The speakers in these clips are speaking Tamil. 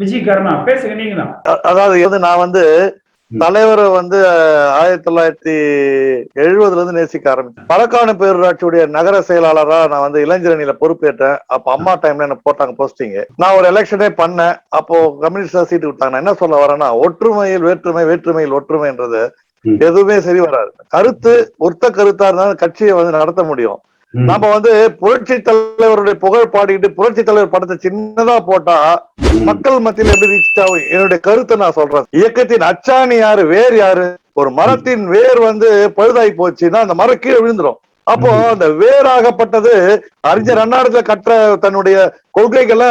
விஜய் கருணா பேசுங்க நீங்க தான். அதாவது நான் வந்து தலைவரை வந்து 1970 நேசிக்க ஆரம்பிச்சேன். மரக்காணம் பேரூராட்சியுடைய நகர செயலாளரா நான் வந்து இளைஞரணியில பொறுப்பேற்றேன். அப்ப அம்மா டைம்ல என்ன போட்டாங்க போஸ்டிங். நான் ஒரு எலெக்ஷனே பண்ணேன். அப்போ கம்யூனிஸ்டா சீட்டு விட்டாங்க. நான் என்ன சொல்ல வரேன்னா, ஒற்றுமையில் வேற்றுமை, வேற்றுமையில் ஒற்றுமைன்றது எதுவுமே சரி வராது. கருத்து ஒத்த கருத்தா இருந்தாலும் கட்சியை வந்து நடத்த முடியும். நம்ம வந்து புரட்சி தலைவருடைய புகழ் பாடிக்கிட்டு புரட்சி தலைவர் படத்தை சின்னதா போட்டா மக்கள் மத்தியில் எப்படி ரீச் ஆகும்? என்னுடைய கருத்தை நான் சொல்றேன். இயக்கத்தின் அச்சாணி யாரு, வேர் யாரு? ஒரு மரத்தின் வேர் வந்து பழுதாகி போச்சுன்னா அந்த மரம் கீழே விழுந்துரும். அப்போ அந்த வேறாகப்பட்டது அறிஞர் அண்ணாடத்துல கற்ற தன்னுடைய கொள்கைகளை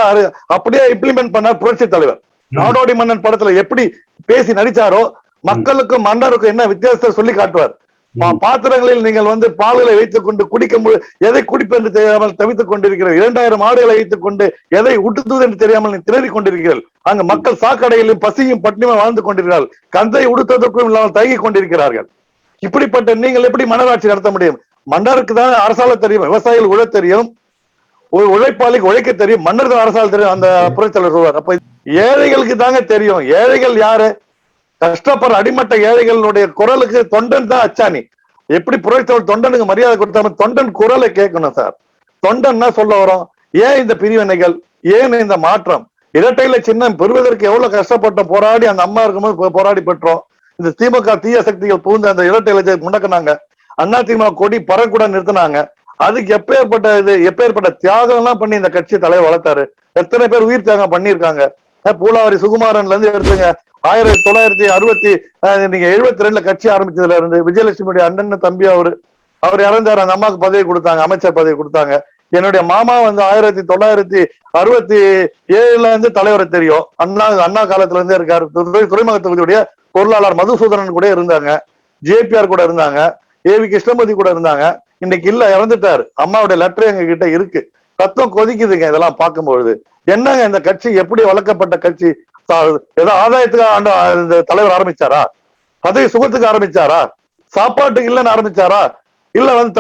அப்படியே இம்ப்ளிமெண்ட் பண்ணார் புரட்சி தலைவர். நாடோடி மன்னன் படத்துல எப்படி பேசி நடிச்சாரோ மக்களுக்கும் மன்னருக்கும் என்ன வித்தியாசத்தை சொல்லி காட்டுவார். பாத்திரங்களில் நீங்கள் வந்து பால்களை வைத்துக் கொண்டு குடிக்க எதை குடிப்பது என்று தெரியாமல் தவித்துக் கொண்டிருக்கிறீர்கள். 2000 ஆடுகளை வைத்துக் கொண்டு எதை ஊட்டுவது என்று தெரியாமல் நீ திணறி கொண்டிருக்கிறீர்கள். அங்கு மக்கள் சாக்கடையிலும் பசியும் பட்டினியும் வாழ்ந்து கொண்டிருக்கிறார்கள். கந்தை உடுத்ததற்கும் இல்லாமல் தயங்கி கொண்டிருக்கிறார்கள். இப்படிப்பட்ட நீங்கள் எப்படி மன்னராட்சி நடத்த முடியும்? மன்னருக்கு தான் அரசால தெரியும், விவசாயிகள் உழ தெரியும், உழைப்பாளிக்கு உழைக்க தெரியும், மன்னர் தான் அரசால் தெரியும். அந்த புரட்சியாளர் சொல்வார். அப்ப ஏழைகளுக்கு தாங்க தெரியும். ஏழைகள் யாரு? கஷ்டப்படுற அடிமட்ட ஏழைகளுடைய குரலுக்கு தொண்டன் தான் அச்சாணி. எப்படி புரட்சியாளர் தொண்டனுக்கு மரியாதை கொடுத்தாலும் தொண்டன் குரலை கேட்கணும் சார். தொண்டன்னா சொல்ல வரோம். ஏன் இந்த பிரிவினைகள், ஏன் இந்த மாற்றம்? இரட்டையில சின்னம் பெறுவதற்கு எவ்வளவு கஷ்டப்பட்டோம், போராடி அந்த அம்மா இருக்கும்போது போராடி பெற்றோம். இந்த திமுக தீய சக்திகள் புகுந்து அந்த இரட்டையில முடக்கினாங்க. அண்ணா திமுக கொடி பறக்கூட நிறுத்தினாங்க. அதுக்கு எப்பேற்பட்ட தியாகம் எல்லாம் பண்ணி இந்த கட்சி தலைவர் வளர்த்தாரு. எத்தனை பேர் உயிர் தியாகம் பண்ணியிருக்காங்க. பூலாவரி சுகுமாரன்ல இருந்து எடுத்துங்க. 1972 கட்சி ஆரம்பிச்சதுல இருந்து விஜயலட்சுமியுடைய அண்ணன் தம்பி அவர் இறந்தாரு. அந்த அம்மாவுக்கு பதவி கொடுத்தாங்க, அமைச்சர் பதவி கொடுத்தாங்க. என்னுடைய மாமா வந்து 1967 இருந்து தலைவரை தெரியும். அண்ணா காலத்துல இருந்தே இருக்காரு. துறைமுக தொகுதியுடைய பொருளாளர் மதுசூதனன் கூட இருந்தாங்க, ஜேபிஆர் கூட இருந்தாங்க, ஏவி கிருஷ்ணமூர்த்தி கூட இருந்தாங்க. இன்னைக்கு இல்ல, இறந்துட்டாரு. அம்மாவுடைய லெட்டர் எங்க கிட்ட இருக்கு. ரத்தம் கொதிக்குதுங்க இதெல்லாம் பார்க்கும்பொழுது. என்னங்க இந்த கட்சி எப்படி வளர்க்கப்பட்ட கட்சி? ஏதோ ஆதாயத்துக்கு தலைவர் ஆரம்பிச்சாரா? பதவி சுகத்துக்கு ஆரம்பிச்சாரா? சாப்பாட்டுக்கு இல்லன்னு ஆரம்பிச்சாரா? இல்ல வந்து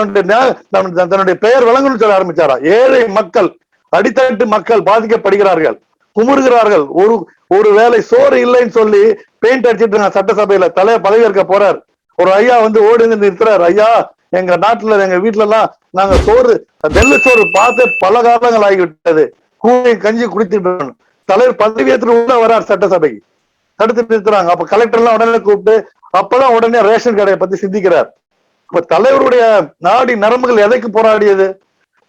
தன்னுடைய பெயர் விளங்கணும்னு சொல்ல ஆரம்பிச்சாரா? ஏழை மக்கள், அடித்தட்டு மக்கள் பாதிக்கப்படுகிறார்கள், குமுறுகிறார்கள். ஒரு வேளை சோறு இல்லைன்னு சொல்லி பெயிண்ட் அடிச்சிட்டு இருக்காங்க. சட்டசபையில தலைவர் பதவி ஏற்க போறார். ஒரு ஐயா வந்து ஓடி வந்து நிறுத்துறாரு. ஐயா, எங்க நாட்டுல எங்க வீட்டுல எல்லாம் நாங்க சோறு நெல்லு சோறு பார்த்து பல காலங்கள் ஆகிவிட்டது, கூழை கஞ்சி குடித்துட்டு தலைவர் பதவி ஏற்று உள்ள வரார். சட்டசபைக்கு தடுத்து நிறுத்துறாங்க. அப்ப கலெக்டர் எல்லாம் உடனே கூப்பிட்டு அப்பதான் உடனே ரேஷன் கடையை பத்தி சிந்திக்கிறார். இப்ப தலைவருடைய நாடி நரம்புகள் எதைக்கு போராடியது?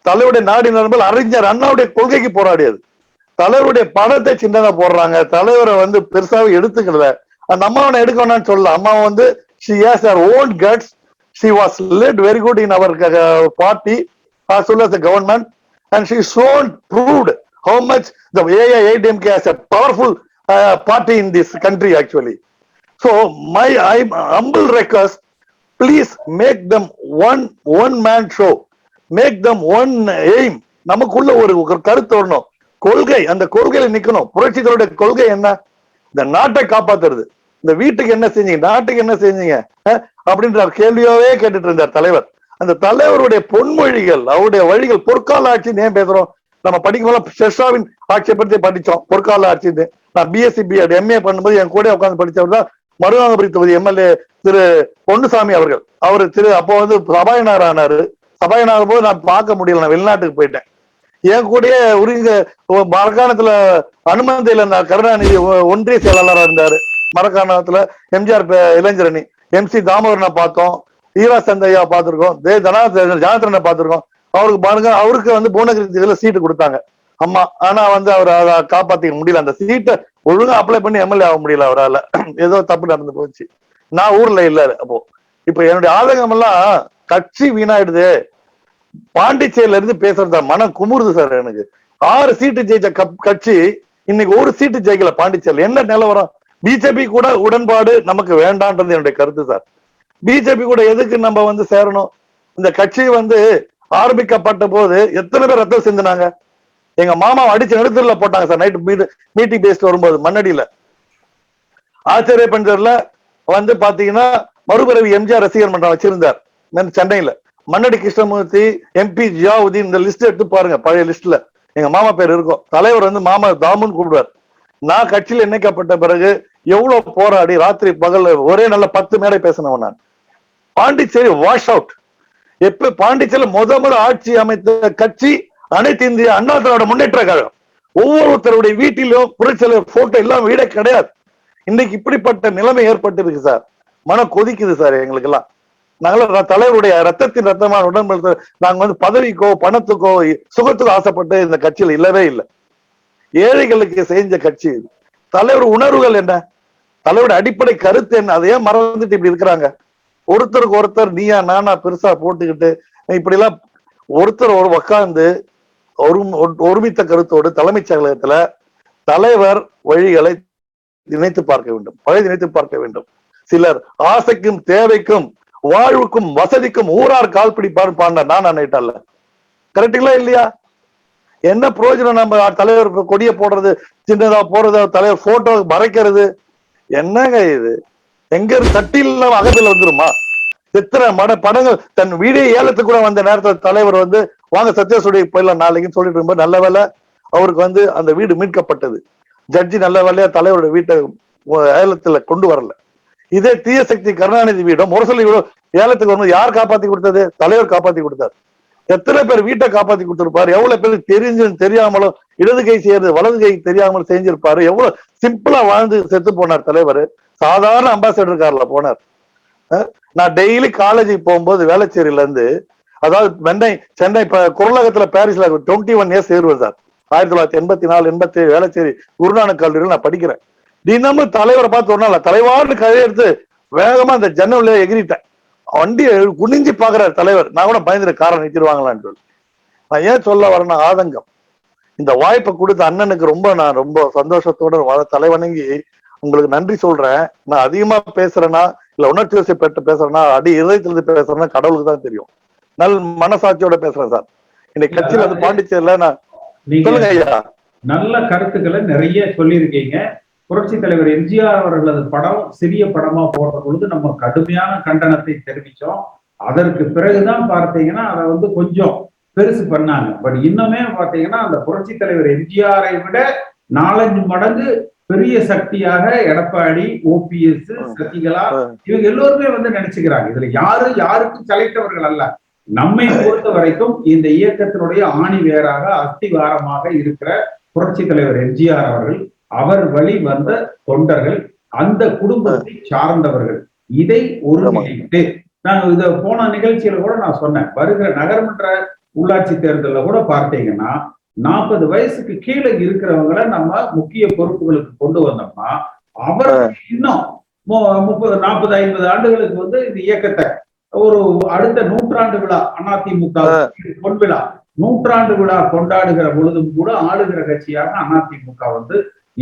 தலைவருடைய நாடி நரம்புகள் அறிஞர் அண்ணாவுடைய கொள்கைக்கு போராடியது. தலைவருடைய படத்தை சின்னதா போடுறாங்க. தலைவரை வந்து பெருசாவே எடுத்துக்கல. அந்த அம்மாவை எடுக்க வேணாம்னு சொல்லல. அம்மா வந்து she has her own guts. She was led very good in our party as well as the government, and she shown proved how much the AIADMK has a powerful party in this country actually. So my humble request, please make them one man show, make them one aim. நமக்குள்ள ஒரு கருத்து வரணும், கொள்கை. அந்த கொள்கையில நிக்கணும். புரட்சிகளுடைய கொள்கை என்ன? இந்த நாட்டை காப்பாத்துறது. இந்த வீட்டுக்கு என்ன செஞ்சீங்க, நாட்டுக்கு என்ன செஞ்சீங்க அப்படின்ற கேள்வியாவே கேட்டுட்டு இருந்தார் தலைவர். அந்த தலைவருடைய பொன்மொழிகள், அவருடைய வழிகள். பொற்கால ஆட்சி ஏன் பேசுறோம்? நம்ம படிக்கும்போது ஷெர்ஷாவின் ஆட்சியை பற்றி படிச்சோம். பொற்கால ஆட்சின்னு. நான் பிஎஸ்சி பிஎட் எம்ஏ பண்ணும்போது என் கூட உட்காந்து படிச்சவர் தான் மருதாங்கபுரி தொகுதி எம்எல்ஏ திரு பொன்னுசாமி அவர்கள். அவரு அப்போ வந்து சபாநாயகர் ஆனாரு. சபாநாயகர் போது நான் பார்க்க முடியல, நான் வெளிநாட்டுக்கு போயிட்டேன். என் கூடயே மரக்காணத்துல அனுமந்தியில இருந்தார் கருணாநிதி, ஒன்றிய செயலாளராக இருந்தாரு. மரக்காணத்துல எம்ஜிஆர் இளைஞரணி MC தாமோதரனை பார்த்தோம், ஈரா சந்தையா பார்த்திருக்கோம், ஜனார்தனை பார்த்திருக்கோம். அவருக்கு பாருங்க, அவருக்கு வந்து பூனகிரி சீட்டு கொடுத்தாங்க அம்மா. ஆனா வந்து அவர் அதை காப்பாத்திக்க முடியல. அந்த சீட்டை ஒழுங்கா அப்ளை பண்ணி எம்எல்ஏ ஆக முடியல அவரால். ஏதோ தப்பு நடந்து போச்சு. நான் ஊர்ல இல்ல அப்போ. இப்ப என்னுடைய ஆதங்கம் எல்லாம் கட்சி வீணாயிடுது. பாண்டிச்சேரியில இருந்து பேசுறதா மனம் குமுறுது சார் எனக்கு. 6 சீட்டு ஜெயிச்ச கட்சி இன்னைக்கு 1 சீட்டு ஜெயிக்கல பாண்டிச்சேரியில. என்ன நிலவரம்? பிஜேபி கூட உடன்பாடு நமக்கு வேண்டான்றது என்னுடைய கருத்து சார். பிஜேபி கூட எதுக்கு நம்ம வந்து சேரணும்? இந்த கட்சி வந்து ஆரம்பிக்கப்பட்ட போது எத்தனை பேர் ரத்தம் சிந்தினாங்க? எங்க மாமா அடிச்சு நடுத்தல போட்டாங்க சார். நைட்டு மீட்டிங் பேசிட்டு வரும்போது மண்ணடியில ஆச்சரிய பஞ்சர்ல வந்து பாத்தீங்கன்னா மறுபிறவி எம்ஜிஆர் ரசிகர் மன்றம் வச்சிருந்தார் சென்னையில. மண்ணடி கிருஷ்ணமூர்த்தி, MP ஜியாவுதீன், இந்த லிஸ்ட் எடுத்து பாருங்க. பழைய லிஸ்ட்ல எங்க மாமா பேர் இருக்கும். தலைவர் வந்து மாமா தாமுன்னு கூப்பிடுவார். நான் கட்சியில் இணைக்கப்பட்ட பிறகு எவ்வளவு போராடி ராத்திரி பகல் ஒரே நல்ல 10 மேடை பேசினவன் நான். Pondicherry wash out. எப்ப பாண்டிச்சேரி முதல் ஆட்சி அமைத்த கட்சி அனைத்து இந்திய அண்ணா திராவிட முன்னேற்ற கழகம். ஒவ்வொருத்தருடைய வீட்டிலும் புரட்சியாளர் போட்டோ எல்லாம் வீடே கிடையாது. இன்னைக்கு இப்படிப்பட்ட நிலைமை ஏற்பட்டு இருக்கு சார். மனம் கொதிக்குது சார் எங்களுக்கு எல்லாம். நாங்கள தலைவருடைய ரத்தத்தின் ரத்தமான உடம்பு. நாங்க பதவிக்கோ பணத்துக்கோ சுகத்துக்கோ ஆசைப்பட்டு இந்த கட்சியில் இல்லவே இல்லை. ஏழைகளுக்கு செஞ்ச கட்சி. தலைவர் உணர்வுகள் என்ன, தலைவருடைய அடிப்படை கருத்து என்ன, அதையே மறந்துட்டு இப்படி இருக்கிறாங்க. ஒருத்தருக்கு ஒருத்தர் நீயா நானா பெருசா போட்டுக்கிட்டு இப்படி எல்லாம் ஒருத்தர் உட்கார்ந்து ஒருமித்த கருத்தோடு தலைமைச் செயலகத்துல தலைவர் வழிகளை நினைத்து பார்க்க வேண்டும், பழைய நினைத்து பார்க்க வேண்டும். சிலர் ஆசைக்கும் தேவைக்கும் வாழ்வுக்கும் வசதிக்கும் ஊரார் கால் பிடிப்பார் பாண்ட நான் நினைட்டல்ல. கரெக்டுங்களா இல்லையா? என்ன பிரயோஜனம்? நம்ம தலைவர் கொடியை போடுறது, சின்னதா போடுறது, தலைவர் போட்டோ மறைக்கிறது, என்னங்க இது? எங்க தட்டில் அகத்தில் வந்துருமா? எத்தனை படங்கள் தன் வீடியோ ஏலத்துக்கு கூட வந்த நேரத்தில் தலைவர் வாங்க சத்யசுடைய போயிடலாம் நாளைக்குன்னு சொல்லிட்டு இருக்கும்போது நல்ல வேலை அவருக்கு அந்த வீடு மீட்கப்பட்டது. ஜட்ஜி நல்ல வேலையா தலைவருடைய வீட்டை ஏலத்துல கொண்டு வரல. இதே தீய சக்தி கருணாநிதி வீடும் முரசொலி வீடும் ஏலத்துக்கு வரும்போது யார் காப்பாத்தி கொடுத்தது? தலைவர் காப்பாத்தி கொடுத்தார். எத்தனை பேர் வீட்டை காப்பாத்தி கொடுத்திருப்பாரு? எவ்வளவு பேர் தெரிஞ்சும் தெரியாமலும் இடது கை செய்யறது வலது கை தெரியாமலும் செஞ்சிருப்பாரு. எவ்வளவு சிம்பிளா வாழ்ந்து செத்து போனார் தலைவர். சாதாரண அம்பாசிடர் கார்ல போனார். நான் டெய்லி காலேஜுக்கு போகும்போது வேளச்சேரியில இருந்து, அதாவது சென்னை குரலகத்துல பாரிஸ்ல 21 இயர்ஸ் சேருவேன் சார். 1984 87 வேளச்சேரி குருநானக் கல்லூரியில் நான் படிக்கிறேன். தினமும் தலைவரை பார்த்து ஒரு நாள் தலைவார்னு கையெடுத்து வேகமா அந்த ஜன்னல்ல எகிரிட்டேன். வண்டி குனிஞ்சு பாக்குறாரு தலைவர். நான் கூட பயந்துட்டு காரை நிறுத்திடுவாங்களான்னு சொல்லி. நான் ஏன் சொல்ல வரேன்னா ஆதங்கம். இந்த வாய்ப்பை கொடுத்த அண்ணனுக்கு நான் ரொம்ப சந்தோஷத்தோட தலைவணங்கி உங்களுக்கு நன்றி சொல்றேன். நான் அதிகமா பேசுறேன்னா இல்ல உணர்ச்சி வசப்பட்டு பேசுறேன்னா அடி இதயத்திலிருந்து பேசுறேன்னா கடவுளுக்கு தான் தெரியும். நல் மனசாட்சியோட பேசுறேன் சார். இன்னைக்கு கட்சியில பாண்டிச்சேரியில நான் சொல்லுங்க ஐயா. நல்ல கருத்துக்களை நிறைய சொல்லியிருக்கீங்க. புரட்சி தலைவர் எம்ஜிஆர் அவர்களது படம் சிறிய படமா போடுற பொழுது நம்ம கடுமையான கண்டனத்தை தெரிவிச்சோம். அதற்கு பிறகுதான் பார்த்தீங்கன்னா அதை கொஞ்சம் பெருசு பண்ணாங்க. பட் இன்னுமே பார்த்தீங்கன்னா அந்த புரட்சி தலைவர் எம்ஜிஆரை விட 4-5 மடங்கு பெரிய சக்தியாக எடப்பாடி, ஓபிஎஸ், சசிகலா இவங்க எல்லோருமே நினைச்சுக்கிறாங்க. இதுல யாருக்கும் சளைத்தவர்கள் அல்ல. நம்மை பொறுத்த வரைக்கும் இந்த இயக்கத்தினுடைய ஆணி வேராக அஸ்திவாரமாக இருக்கிற புரட்சி தலைவர் எம்ஜிஆர் அவர்கள், அவர் வழி வந்த தொண்டர்கள், அந்த குடும்பத்தை சார்ந்தவர்கள், இதை ஒருங்கிணைத்து நான் இத போன நிகழ்ச்சியில கூட நான் சொன்னேன். வருகிற நகர்மன்ற உள்ளாட்சி தேர்தலில் கூட பார்த்தீங்கன்னா 40 வயசுக்கு கீழே இருக்கிறவங்களை நம்ம முக்கிய பொறுப்புகளுக்கு கொண்டு வந்தோம்னா அவர் இன்னும் 30-40-50 ஆண்டுகளுக்கு இந்த இயக்கத்தை ஒரு அடுத்த 100ஆண்டு விழா அதிமுக பொன் விழா 100ஆண்டு விழா கொண்டாடுகிற பொழுதும் கூட ஆளுகிற கட்சியாக அதிமுக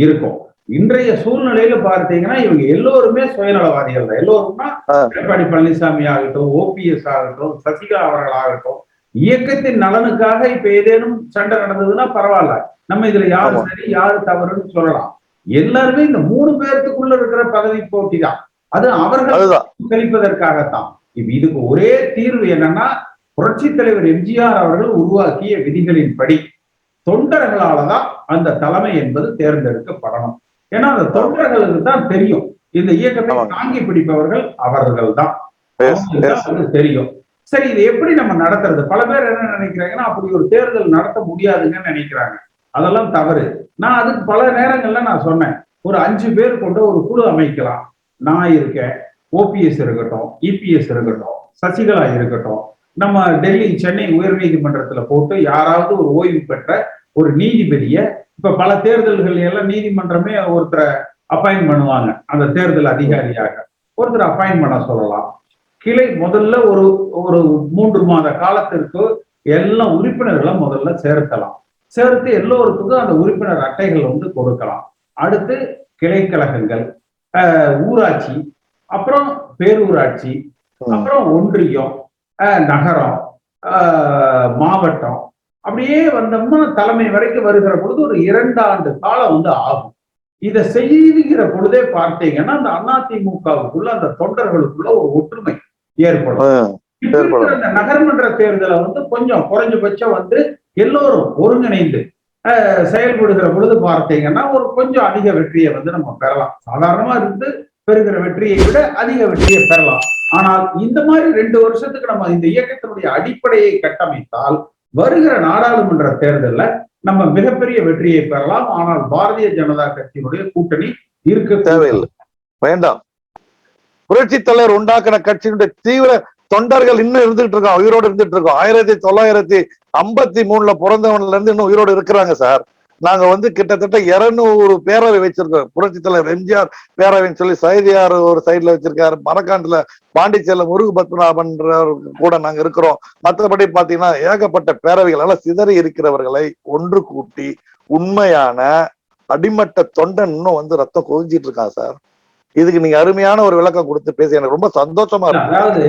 இருக்கும். இன்றைய சூழ்நிலையில பார்த்தீங்கன்னா இவங்க எல்லோருமே சுயநலவாதிகள் தான். எல்லோரும்னா எடப்பாடி பழனிசாமி ஆகட்டும், ஓபிஎஸ் ஆகட்டும், சசிகலா அவர்கள் ஆகட்டும், இயக்கத்தின் நலனுக்காக இப்ப ஏதேனும் சண்டை நடந்ததுன்னா பரவாயில்ல, நம்ம இதுல யாரு சரி யாரு தவறுன்னு சொல்லலாம். எல்லாருமே இந்த 3 பேர்த்துக்குள்ள இருக்கிற பதவி போட்டி தான். அது அவர்கள் கழிப்பதற்காகத்தான். இப்ப இதுக்கு ஒரே தீர்வு என்னன்னா, புரட்சி தலைவர் எம்ஜிஆர் அவர்கள் உருவாக்கிய விதிகளின்படி தொண்டர்களாலதான் அந்த தலைமை என்பது தேர்ந்தெடுக்கப்படணும். ஏன்னா அந்த தொண்டர்களுக்கு தான் தெரியும். இந்த இயக்கத்தை தாங்கி பிடிப்பவர்கள் அவர்கள் தான் தெரியும். சரி, இது எப்படி நம்ம நடத்துறது? பல பேர் என்ன நினைக்கிறாங்கன்னா, அப்படி ஒரு தேர்தல் நடத்த முடியாதுங்கன்னு நினைக்கிறாங்க. அதெல்லாம் தவறு. நான் அதுக்கு பல நேரங்கள்ல நான் சொன்னேன், ஒரு 5 பேர் கொண்ட ஒரு குழு அமைக்கலாம். நான் இருக்கேன், ஓபிஎஸ் இருக்கட்டும், இபிஎஸ் இருக்கட்டும், சசிகலா இருக்கட்டும், நம்ம டெல்லி சென்னை உயர் நீதிமன்றத்துல போட்டு யாராவது ஒரு ஓய்வு பெற்ற ஒரு நீதிபதிய, இப்ப பல தேர்தல்கள் எல்லாம் நீதிமன்றமே ஒருத்தரை அப்பாயின்ட் பண்ணுவாங்க. அந்த தேர்தல் அதிகாரியாக ஒருத்தரை அப்பாயின்ட் பண்ண சொல்லலாம். கிளை முதல்ல ஒரு 3 மாத காலத்திற்கு எல்லா உறுப்பினர்களை முதல்ல சேர்க்கலாம். சேர்த்து எல்லோருக்கும் அந்த உறுப்பினர் அட்டைகள் கொடுக்கலாம். அடுத்து கிளைக்கழகங்கள், ஊராட்சி, அப்புறம் பேரூராட்சி, அப்புறம் ஒன்றியம், நகரம், மாவட்டம், அப்படியே வந்தோம்னா தலைமை வரைக்கும் வருகிற பொழுது ஒரு 2 ஆண்டு காலம் ஆகும். இதை செய்கிற பொழுதே பார்த்தீங்கன்னா அந்த அதிமுகவுக்குள்ள அந்த தொண்டர்களுக்குள்ள ஒரு ஒற்றுமை ஏற்படும். இந்த நகர்மன்ற தேர்தலை கொஞ்சம் குறைஞ்சபட்சம் எல்லோரும் ஒருங்கிணைந்து செயல்படுகிற பொழுது பார்த்தீங்கன்னா ஒரு கொஞ்சம் அதிக வெற்றியை வந்து நம்ம பெறலாம். சாதாரணமா இருந்து பெறுகிற வெற்றியை விட அதிக வெற்றியை பெறலாம். ஆனால் இந்த மாதிரி 2 வருஷத்துக்கு நம்ம இந்த இயக்கத்தினுடைய அடிப்படையை கட்டமைத்தால் வருகிற நாடாளுமன்ற தேர்தல்ல நம்ம மிகப்பெரிய வெற்றியை பெறலாம். ஆனால் பாரதிய ஜனதா கட்சியினுடைய கூட்டணி இருக்க தேவையில்லை, வேண்டாம். புரட்சி தலைவர் உண்டாக்குன கட்சியினுடைய தீவிர தொண்டர்கள் இன்னும் இருந்துட்டு இருக்கோம், உயிரோடு இருந்துட்டு இருக்கோம். 1953 பிறந்தவன்ல இருந்து இன்னும் உயிரோடு இருக்கிறாங்க சார். நாங்க வந்து கிட்டத்தட்ட 200 பேரவை வச்சிருக்கோம். புரட்சி தலைவர் எம்ஜிஆர் பேரவைன்னு சொல்லி சைதியார் ஒரு சைட்ல வச்சிருக்காரு, மரக்காண்டுல பாண்டிச்சேரியில முருகு பத்மநாபன் கூட நாங்க இருக்கிறோம். மற்றபடி பாத்தீங்கன்னா ஏகப்பட்ட பேரவைகளால சிதறி இருக்கிறவர்களை ஒன்று கூட்டி உண்மையான அடிமட்ட தொண்டன் இன்னும் வந்து ரத்தம் கொதிஞ்சிட்டு இருக்கான் சார். இதுக்கு நீங்க அருமையான ஒரு விளக்கம் கொடுத்து பேசி எனக்கு ரொம்ப சந்தோஷமா இருக்கு. அதாவது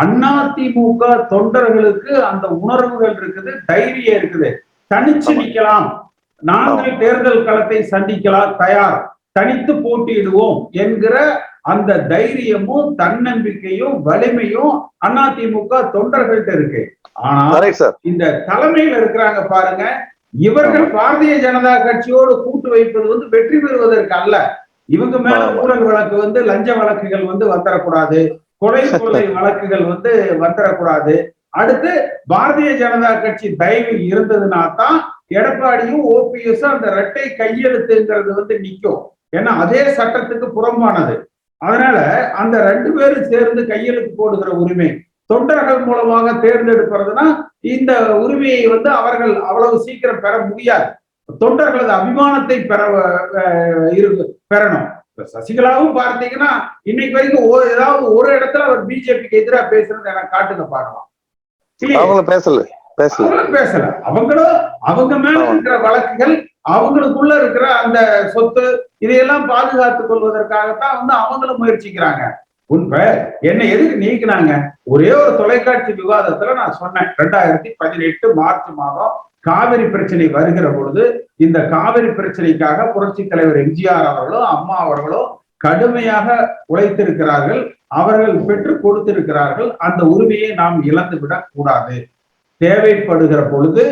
அதிமுக தொண்டர்களுக்கு அந்த உணர்வுகள் இருக்குது, தைரியம் இருக்குது, தனிச்சு நிக்கலாம், நாங்கள் தேர்தல் களத்தை சந்திக்கலாம், தயார், தனித்து போட்டியிடுவோம் என்கிற அந்த தைரியமும் தன்னம்பிக்கையும் வலிமையும் அதிமுக தொண்டர்கள்ட்ட இருக்கு. ஆனா இந்த தலைமையில் இருக்கிறாங்க பாருங்க, இவர்கள் பாரதிய ஜனதா கட்சியோடு கூட்டு வைப்பது வந்து வெற்றி பெறுவதற்கு அல்ல. இவங்க மேல ஊழல் வழக்கு வந்து லஞ்ச வழக்குகள் வந்து வந்துடக்கூடாது, கொலை கொள்ளை வழக்குகள் வந்து வந்துடக்கூடாது. அடுத்து பாரதிய ஜனதா கட்சி தயவில் இருந்ததுனா தான் எடப்பாடியும் ஓபிஎஸ் அந்த இரட்டை கையெழுத்துங்கிறது வந்து நிக்கும். ஏன்னா அதே சட்டத்துக்கு புறம்பானது. அதனால அந்த 2 பேரும் சேர்ந்து கையெழுத்து போடுகிற உரிமை தொண்டர்கள் மூலமாக தேர்ந்தெடுக்கிறதுனா இந்த உரிமையை வந்து அவர்கள் அவ்வளவு சீக்கிரம் பெற முடியாது. தொண்டர்களது அபிமானத்தை பெறணும். சசிகலாவும் பார்த்தீங்கன்னா இன்னைக்கு வரைக்கும் ஏதாவது ஒரு இடத்துல அவர் பிஜேபிக்கு எதிராக பேசுறது எனக்கு காட்டுங்க பார்க்கலாம். பேசல. அவங்களும் அவங்க மேல இருக்கிற வழக்குகள், அவங்களுக்குள்ள இருக்கிற அந்த சொத்து இதையெல்லாம் பாதுகாத்துக் கொள்வதற்காகத்தான் வந்து அவங்களும் முயற்சிக்கிறாங்க. உண்மை என்ன எதுக்கு நீக்கினாங்க? ஒரே ஒரு தொலைக்காட்சி விவாதத்துல நான் சொன்னேன், 2018 மார்ச் மாதம் காவிரி பிரச்சனை வருகிற பொழுது இந்த காவிரி பிரச்சனைக்காக புரட்சி தலைவர் எம்ஜிஆர் அவர்களும் அம்மா அவர்களும் கடுமையாக உழைத்திருக்கிறார்கள், அவர்கள் பெற்றுக் கொடுத்திருக்கிறார்கள். அந்த உரிமையை நாம் இழந்துவிடக் கூடாது. தேவைப்படுகிற பொழுது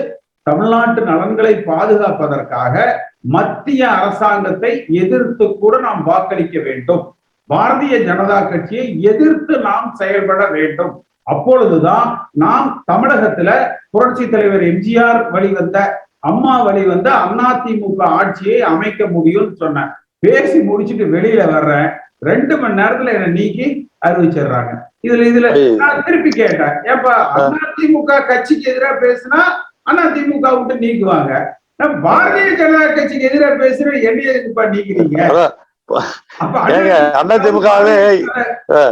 தமிழ்நாட்டு நலன்களை பாதுகாப்பதற்காக மத்திய அரசாங்கத்தை எதிர்த்து கூட நாம் வாக்களிக்க வேண்டும். பாரதிய ஜனதா கட்சியை எதிர்த்து நாம் செயல்பட வேண்டும். அப்பொழுதுதான் நாம் தமிழகத்துல புரட்சி தலைவர் எம்ஜிஆர் வழிவந்த அம்மா வழிவந்த அதிமுக ஆட்சியை அமைக்க முடியும்னு சொன்னேன். பேசி முடிச்சுட்டு வெளியில வர்றேன், 2 மணி நேரத்துல என்னை நீக்கி அறிவிச்சிடுறாங்க. இதுல நான் திருப்பி கேட்டேன், ஏப்பா அதிமுக கட்சிக்கு எதிராக பேசினா அதிமுக விட்டு நீக்குவாங்க, பாரதிய ஜனதா கட்சிக்கு எதிராக பேசுற என்னைய எதுக்குப்பா நீக்கிறீங்க?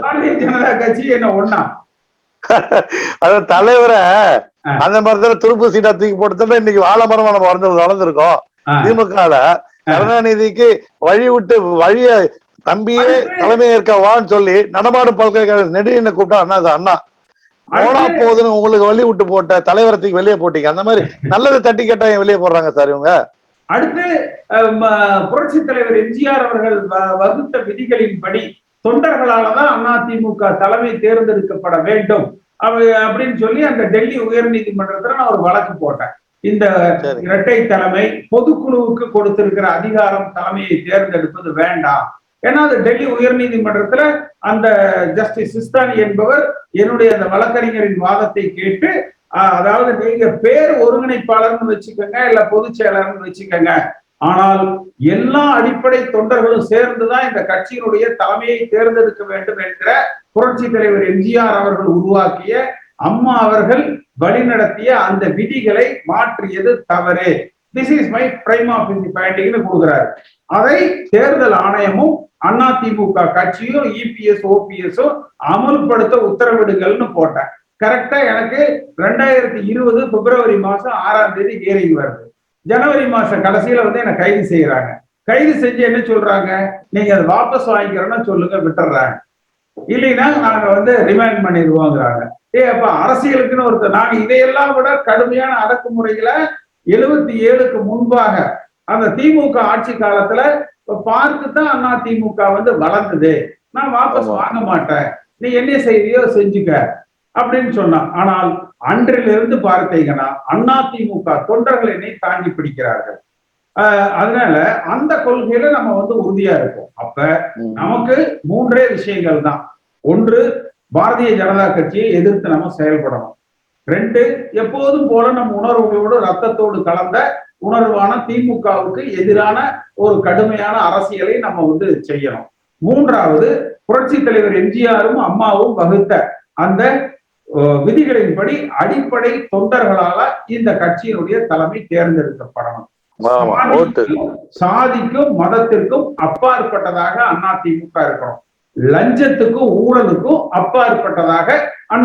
பாரதிய ஜனதா கட்சி என்ன ஒண்ணா? அத தலைவரை அந்த மாதிரிதான் துருப்பு சீட்டா தூக்கி போட்டு இன்னைக்கு ஆலமரமா நம்ம வளர்ந்துருக்கோம். திமுகல கருணாநிதிக்கு வழிய தம்பியே தலைமை ஏற்கவான்னு சொல்லி நடமாடும் பல்கலைக்கழக நெடுகின கூப்பிட்டா அண்ணா போனா போதுன்னு உங்களுக்கு வழி விட்டு போட்ட தலைவரத்துக்கு வெளியே போட்டீங்க. அந்த மாதிரி நல்லது தட்டி கேட்டா வெளியே போடுறாங்க சார் இவங்க. அடுத்து புரட்சி தலைவர் எம்ஜிஆர் அவர்கள் வகுத்த விதிகளின்படி தொண்டர்களாலதான் அதிமுக தலைமை தேர்ந்தெடுக்கப்பட வேண்டும் அப்படின்னு சொல்லி அந்த டெல்லி உயர் நீதிமன்றத்துல நான் ஒரு வழக்கு போட்டேன். இந்த இரட்டை தலைமை பொதுக்குழுவுக்கு கொடுத்திருக்கிற அதிகாரம் தலைமையை தேர்ந்தெடுப்பது வேண்டாம். ஏன்னா அது டெல்லி உயர் நீதிமன்றத்துல அந்த ஜஸ்டிஸ் சிஸ்தானி என்பவர் என்னுடைய அந்த வழக்கறிஞரின் வாதத்தை கேட்டு, அதாவது நீங்க பேர் ஒருங்கிணைப்பாளர்னு வச்சுக்கோங்க, இல்ல பொதுச் செயலர்னு வச்சுக்கோங்க, ஆனால் எல்லா அடிப்படை தொண்டர்களும் சேர்ந்துதான் இந்த கட்சியினுடைய தலைமையை தேர்ந்தெடுக்க வேண்டும் என்கிற புரட்சி தலைவர் எம்ஜிஆர் அவர்கள் உருவாக்கிய, அம்மா அவர்கள் வழிநடத்திய அந்த விதிகளை மாற்றியது தவறு. This is my prime office பாயிண்டிங்னு கொடுக்குறாரு. அதை தேர்தல் ஆணையமும் அதிமுக கட்சியும் இபிஎஸ் ஓபிஎஸும் அமல்படுத்த உத்தரவிடுங்கள்னு போட்டேன். கரெக்டா எனக்கு 2020 பிப்ரவரி மாசம் 6ஆம் தேதி ஹியரிங் வருது. ஜனவரி மாசம் கடைசியில வந்து என்ன கைது செய்யறாங்க. கைது செஞ்சு என்ன சொல்றாங்க, நீங்க அதை வாபஸ் வாங்கிக்கிறோம்னா சொல்லுங்க, விட்டுறாங்க. இல்லைன்னா நாங்க வந்து ரிமைண்ட் பண்ணிடுவோங்கிறாங்க. அப்ப அரசியலுக்குன்னு ஒருத்தர், நாங்க இதையெல்லாம் விட கடுமையான அடக்குமுறைகளை 77க்கு முன்பாக அந்த திமுக ஆட்சி காலத்துல பார்த்துதான் அதிமுக வந்து வளர்ந்தது. நான் வாபஸ் வாங்க மாட்டேன், நீ என்ன செய்வியோ செஞ்சுக்க. அப்படின்னு சொன்னான். ஆனால் அன்றிலிருந்து பார்த்தீங்கன்னா அதிமுக தொண்டர்கள் என்னை தாங்கி பிடிக்கிறார்கள். அதனால அந்த கொள்கையில நம்ம வந்து உறுதியா இருக்கோம். அப்ப நமக்கு மூன்றே விஷயங்கள் தான். ஒன்று, பாரதிய ஜனதா கட்சியை எதிர்த்து நம்ம செயல்படணும். ரெண்டு, எப்போதும் போல நம் உணர்வுகளோடு ரத்தத்தோடு கலந்த உணர்வான திமுகவுக்கு எதிரான ஒரு கடுமையான அரசியலை நம்ம வந்து செய்யணும். மூன்றாவது, புரட்சி தலைவர் எம்ஜிஆரும் அம்மாவும் வகுத்த அந்த விதிகளின்படி அடிப்படை தொண்டர்களால இந்த கட்சியினுடைய தலைமை தேர்ந்தெடுக்கப்படணும். சாதிக்கும் மதத்திற்கும் அப்பாற்பட்டதாக அதிமுக இருக்கணும். லஞ்சத்துக்கும் ஊழலுக்கும் அப்பாற்பட்டதாக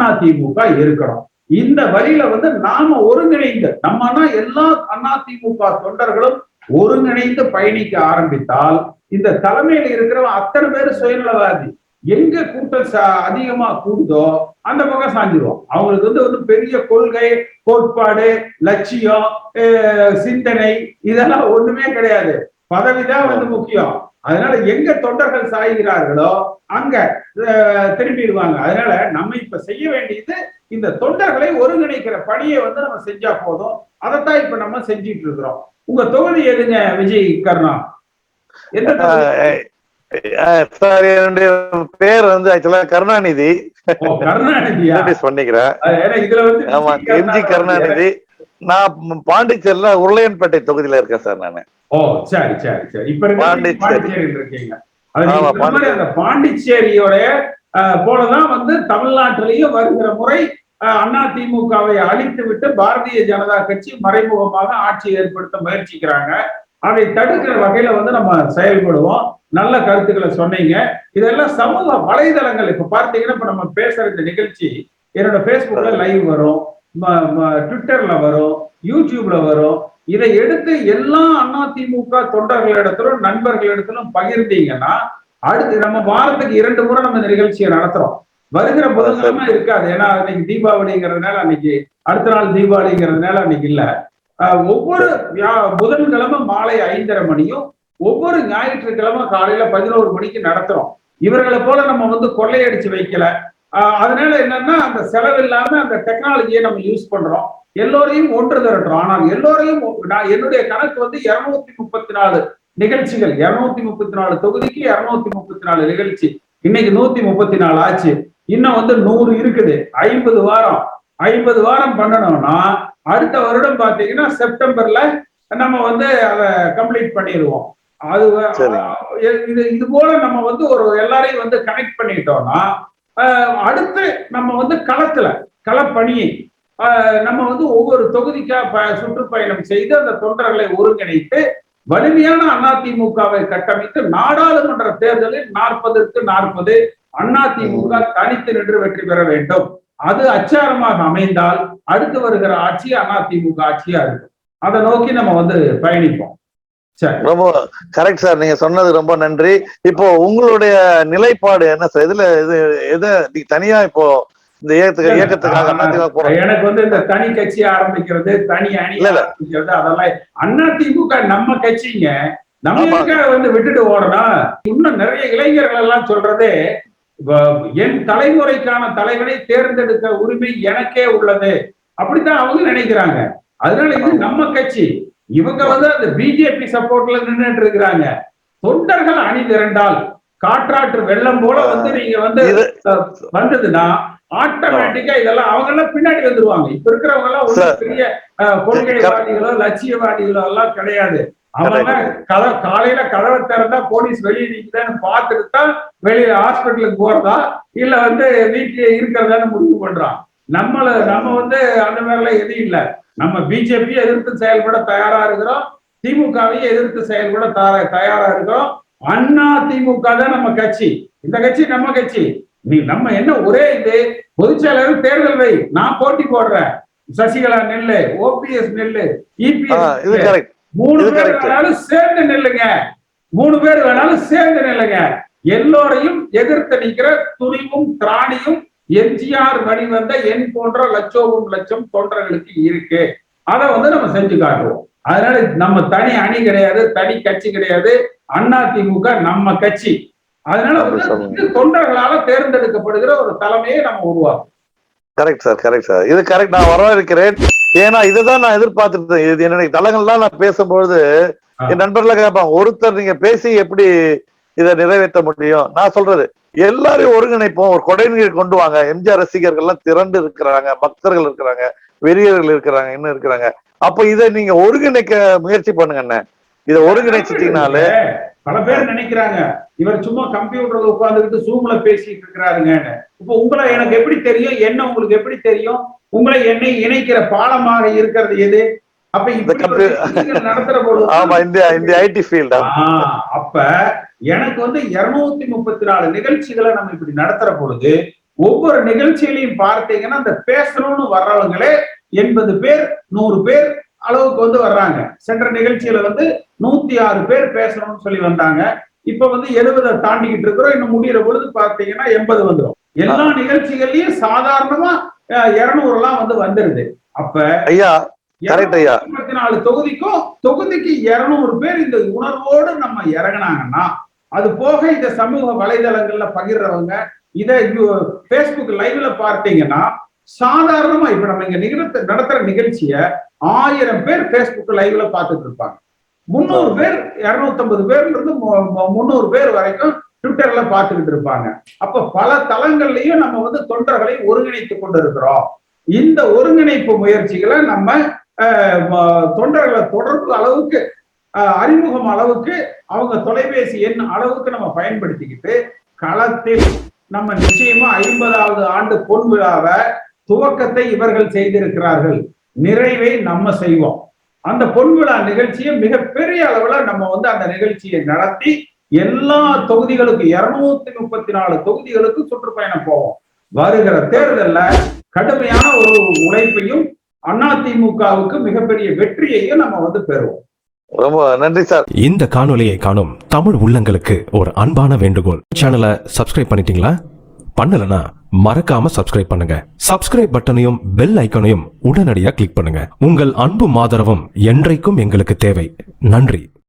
அதிமுக இருக்கணும். இந்த வழியில வந்து நாம ஒருங்கிணைந்து நம்மனா எல்லா அதிமுக தொண்டர்களும் ஒருங்கிணைந்து பயணிக்க ஆரம்பித்தால் இந்த தலைமையில இருக்கிறவன் அத்தனை பேர் சுயநலவாதி. எங்க கூட்டம் அதிகமா கூடுதோ அந்த பக்கம் சாஞ்சிருவோம். அவங்களுக்கு வந்து பெரிய கொள்கை, கோட்பாடு, லட்சியம், சிந்தனை இதெல்லாம் ஒண்ணுமே கிடையாது. பதவிதான் வந்து முக்கியம். அதனால எங்க தொண்டர்கள் சாய்கிறார்களோ அங்க திரும்பிடுவாங்க. அதனால நம்ம இப்ப செய்ய வேண்டியது இந்த தொண்டர்களை ஒருங்கிணைக்கிற பணியை வந்து நம்ம செஞ்சா போதும். அதைத்தான் இப்ப நம்ம செஞ்சிட்டு இருக்கிறோம். உங்க தொகுதி எதுங்க விஜய் கருணா? சார், என்னுடைய பேர் வந்து ஆக்சுவலா கருணாநிதி. கருணாநிதியா? பண்ணிக்கிறேன். இதுல வந்து ஆமா, எம்ஜி கருணாநிதி. நான் பாண்டிச்சேரியில உருளையன்பேட்டை தொகுதியில இருக்கேன் சார் நானு. ஓ, சரி சரி சரி. இப்ப பாண்டிச்சேரியில் இருக்கீங்க. அந்த பாண்டிச்சேரியோட போலதான் வந்து தமிழ்நாட்டிலேயும் வருகிற முறை அதிமுகவை அழித்து விட்டு பாரதிய ஜனதா கட்சி மறைமுகமாக ஆட்சி ஏற்படுத்த முயற்சிக்கிறாங்க. அதை தடுக்கிற வகையில வந்து நம்ம செயல்படுவோம். நல்ல கருத்துக்களை சொன்னீங்க. இதெல்லாம் சமூக வலைதளங்கள் இப்ப பார்த்தீங்கன்னா, இப்ப நம்ம பேசுற இந்த நிகழ்ச்சி என்னோட பேஸ்புக்ல லைவ் வரும், ட்விட்டர்ல வரும், யூடியூப்ல வரும். இதை எடுத்து எல்லா அதிமுக தொண்டர்களிடத்திலும் நண்பர்களிடத்திலும் பகிர்ந்தீங்கன்னா, அடுத்து நம்ம வாரத்துக்கு 2 முறை நம்ம இந்த நிகழ்ச்சியை நடத்துறோம். வருகிற புதன்கிழமை இருக்காது. ஏன்னா அன்னைக்கு தீபாவளிங்கிறதுனால அன்னைக்கு, அடுத்த நாள் தீபாவளிங்கிறதுனால அன்னைக்கு இல்ல. ஒவ்வொரு புதன்கிழமை மாலை 5:30 மணியும், ஒவ்வொரு ஞாயிற்றுக்கிழமை காலையில 11 மணிக்கு நடத்துறோம். இவர்களை போல நம்ம வந்து கொள்ளையடிச்சு வைக்கல. அதனால என்னன்னா, அந்த செலவு இல்லாம அந்த டெக்னாலஜியை நம்ம யூஸ் பண்றோம். எல்லோரையும் ஒன்று திரட்டுறோம். ஆனால் எல்லோரையும் என்னுடைய கணக்கு வந்து 234 நிகழ்ச்சிகள், 234 தொகுதிக்கு 234 நிகழ்ச்சி. இன்னைக்கு 134 ஆச்சு. இன்னும் வந்து 100 இருக்குது. 50 வாரம் பண்ணணும்னா அடுத்த வருடம் பாத்தீங்கன்னா செப்டம்பர்ல நம்ம வந்து அதை கம்ப்ளீட் பண்ணிடுவோம். அது இது போல நம்ம வந்து ஒரு எல்லாரையும் வந்து கனெக்ட் பண்ணிட்டோம்னா, அடுத்து நம்ம வந்து களப்பணியை நம்ம வந்து ஒவ்வொரு தொகுதிக்கா சுற்றுப்பயணம் செய்து அந்த தொண்டர்களை ஒருங்கிணைத்து வலிமையான அதிமுகவை கட்டமைத்து நாடாளுமன்ற தேர்தலில் 40க்கு 40 அதிமுக தனித்து நின்று வெற்றி பெற வேண்டும். அது அச்சாரமாக அமைந்தால் அடுத்து வருகிற ஆட்சி அதிமுக ஆட்சியா இருக்கும். அதை நோக்கி நம்ம வந்து பயணிப்போம். ரொம்ப கரெக்ட் சார், நீங்க சொன்னது ரொம்ப நன்றி. இப்போ உங்களுடைய நிலைப்பாடு என்ன சார்? இதுல எது தனியா இப்போ இந்த இயக்கத்துக்காக எனக்கு வந்து இந்த தனி கட்சி ஆரம்பிக்கிறது, தனி அணி ஆரம்பிக்கிறது, அதெல்லாம் அதிமுக நம்ம கட்சிங்க. நம்ம வந்து விட்டுட்டு ஓடணும். இன்னும் நிறைய இளைஞர்கள் எல்லாம் சொல்றது, என் தலைமுறைக்கான தலைவனை தேர்ந்தெடுக்க உரிமை எனக்கே உள்ளது, அப்படித்தான் அவங்க நினைக்கிறாங்க. அதனால இது நம்ம கட்சி. இவங்க வந்து அந்த பிஜேபி சப்போர்ட்ல நின்றுட்டு இருக்கிறாங்க. தொண்டர்கள் அணி திரண்டால் காற்றாற்று வெள்ளம் போல வந்து நீங்க வந்து வந்ததுன்னா ஆட்டோமேட்டிக்கா இதெல்லாம் அவங்க எல்லாம் பின்னாடி வந்துருவாங்க. இப்ப இருக்கிறவங்க எல்லாம் ஒரு பெரிய கொள்கைவாதிகளோ லட்சியவாதிகளோ எல்லாம் கிடையாது. அவங்க காலையில கதவை திறந்தா போலீஸ் வெளியே நிக்குதான்னு பார்த்துட்டு தான் வெளியில ஹாஸ்பிட்டலுக்கு போறதா இல்ல வந்து வீட்டுல இருக்கிறதான்னு முடிவு பண்றான். நம்ம வந்து அந்த மாதிரிலாம் எதுவும் இல்லை. நம்ம பிஜேபியை எதிர்த்து செயல்பட தயாரா இருக்கிறோம், திமுகவையும் எதிர்த்து செயல்பட தயாரா இருக்கிறோம். அதிமுக தான் நம்ம கட்சி. இந்த கட்சி நம்ம கட்சி. நம்ம என்ன ஒரே இது, பொதுச்செயலாளர் தேர்தல் வை, நான் போட்டி போடுறேன், சசிகலா நெல்லு, ஓபிஎஸ் நெல்லு, இபிஎஸ் 3 பேர் வேணாலும் சேர்ந்து நெல்லுங்க, 3 பேர் வேணாலும் சேர்ந்து நெல்லுங்க. எல்லோரையும் எதிர்த்து நிற்கிற துணிவும் திராணியும் எம்ஜிஆர் வழிவந்த என் போன்ற லட்சம் தொண்டர்களுக்கு இருக்கு. அதை வந்து நம்ம செஞ்சு காட்டுவோம். அதனால நம்ம தனி அணி கிடையாது, தனி கட்சி கிடையாது. அதிமுக நம்ம கட்சி. அதனால வந்து தொண்டர்களால தேர்ந்தெடுக்கப்படுகிற ஒரு தலைமையை நம்ம உருவாக்கும். கரெக்ட் சார் இது கரெக்ட். நான் வரவேற்கிறேன். ஏன்னா இதுதான் நான் எதிர்பார்த்துட்டு இது என்னுடைய தளங்கள்லாம் நான் பேசும்பொழுது என் நண்பர்ல கேட்பாங்க, ஒருத்தர் நீங்க பேசி எப்படி இதை நிறைவேற்ற முடியும்? நான் சொல்றது எல்லாரையும் ஒருங்கிணைப்போம், ஒரு கொடைநீர் கொண்டு வாங்க. எம்ஜிஆர் ரசிகர்கள் எல்லாம் திரண்டு இருக்கிறாங்க, பக்தர்கள் இருக்கிறாங்க, வெறியர்கள் இருக்கிறாங்க, இன்னும் இருக்கிறாங்க. அப்ப இதை நீங்க ஒருங்கிணைக்க முயற்சி பண்ணுங்க. என்ன இதை ஒருங்கிணைச்சிட்டீங்கனாலே பல பேர் நினைக்கிறாங்க இவர் சும்மா கம்ப்யூட்டர்ல உட்கார்ந்துட்டு ஜூம்ல பேசிட்டு இருக்கிறாருங்கன்னு. இப்ப உங்களை எனக்கு எப்படி தெரியும், என்ன உங்களுக்கு எப்படி தெரியும்? உங்களை என்னை இணைக்கிற பாலமாக இருக்கிறது எது? அப்ப நடத்துற போது அப்ப எனக்கு 234 நிகழ்ச்சிகளை நம்ம இப்படி நடத்துற பொழுது ஒவ்வொரு நிகழ்ச்சிகளையும் பார்த்தீங்கன்னா அந்த பேசணும்னு வர்றவங்களே 80 பேர் 100 பேர் அளவுக்கு வர்றாங்க. சென்ற நிகழ்ச்சியில 106 பேர் பேசணும்னு சொல்லி வந்தாங்க. இப்ப 70 தாண்டிக்கிட்டு இருக்கிறோம். இன்னும் முடிகிற பொழுது பார்த்தீங்கன்னா 80 வந்துடும். எல்லா நிகழ்ச்சிகள்லயும் சாதாரணமா 200 எல்லாம் வந்துருது. அப்ப ஐயா 24 தொகுதிக்கு 200 பேர் இந்த உணர்வோடு நம்ம இறங்கினாங்கன்னா, அது போக இந்த சமூக வலைதளங்கள்ல பகிர்றவங்க, இதை பேஸ்புக் லைவ்ல பார்த்தீங்கன்னா சாதாரணமா இப்ப நம்ம இங்க நடத்துற நிகழ்ச்சிய 1000 பேர் பேஸ்புக் லைவ்ல பார்த்துட்டு இருப்பாங்க. 300 பேர் 250 பேர்ல இருந்து 300 பேர் வரைக்கும் ட்விட்டர்ல பார்த்துக்கிட்டு இருப்பாங்க. அப்ப பல தளங்கள்லயும் நம்ம தொண்டர்களை ஒருங்கிணைத்துக் கொண்டு இருக்கிறோம். இந்த ஒருங்கிணைப்பு முயற்சிகளை நம்ம தொண்டர்களை தொடர்பு அளவுக்கு, அறிமுகம் அளவுக்கு, அவங்க தொலைபேசி எண் அளவுக்கு நம்ம பயன்படுத்திக்கிட்டு களத்தில் நம்ம நிச்சயமா 50வது ஆண்டு பொன் விழாவை துவக்கத்தை இவர்கள் செய்திருக்கிறார்கள், நிறைவை நம்ம செய்வோம். அந்த பொன் விழா நிகழ்ச்சியை மிகப்பெரிய அளவுல நம்ம அந்த நிகழ்ச்சியை நடத்தி எல்லா தொகுதிகளுக்கு 234 தொகுதிகளுக்கு சுற்றுப்பயணம் போவோம். வருகிற தேர்தல்ல கடுமையான ஒரு உழைப்பையும் அதிமுகவுக்கு மிகப்பெரிய வெற்றியையும் நம்ம பெறுவோம். ரொம்ப நன்றி சார். இந்த காணொலியை காணும் தமிழ் உள்ளங்களுக்கு ஒரு அன்பான வேண்டுகோள். சேனலை சப்ஸ்கிரைப் பண்ணிட்டீங்களா? பண்ணலனா மறக்காம சப்ஸ்கிரைப் பண்ணுங்க. சப்ஸ்கிரைப் பட்டனையும் பெல் ஐக்கனையும் உடனடியாக கிளிக் பண்ணுங்க. உங்கள் அன்பும் ஆதரவும் என்றைக்கும் எங்களுக்கு தேவை. நன்றி.